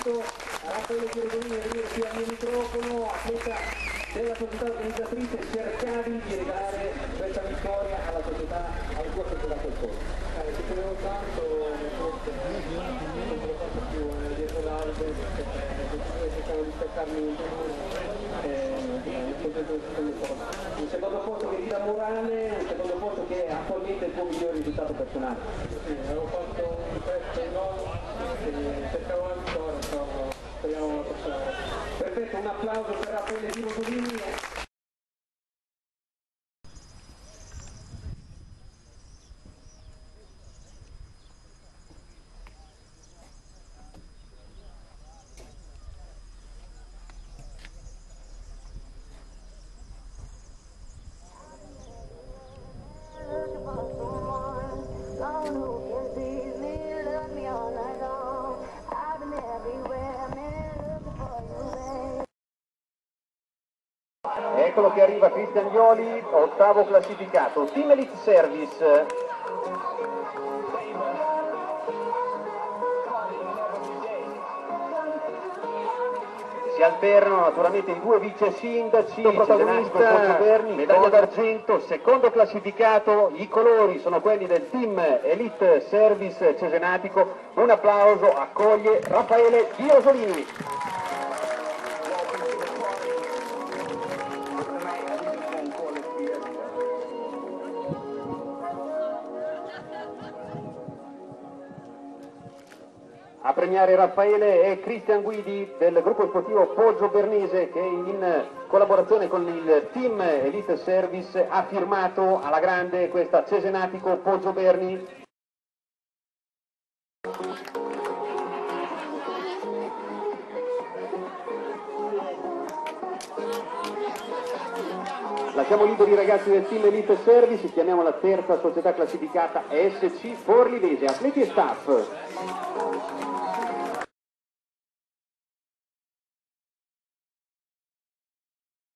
subito a Raffaele Chierodolini a venire qui al mio microfono, atleta della società organizzatrice, cercavi di regalare questa vittoria alla tua società Colpone. Ci tenevo tanto, forse non ce l'ho fatto più dietro l'albe, cercavo di staccarmi un po'. Un secondo posto che ti dà morale, un secondo posto che è attualmente il tuo migliore risultato personale. Sì, avevo fatto un pezzo in gol e cercavo la vittoria, insomma, speriamo la prossima volta. Perfetto, un applauso per Raffaele Chierodolini. Eccolo che arriva Cristian Violi, ottavo classificato. Team Elite Service. Si alternano naturalmente i due vice sindaci, protagonista medaglia d'argento, secondo classificato. I colori sono quelli del Team Elite Service Cesenatico. Un applauso accoglie Raffaele Chierodolini. A premiare Raffaele è Cristian Guidi del gruppo sportivo Poggio Bernese, che in collaborazione con il Team Elite Service ha firmato alla grande questa Cesenatico Poggio Berni. Lasciamo liberi i ragazzi del Team Elite Service, chiamiamo la terza società classificata SC Forlivese, atleti e staff.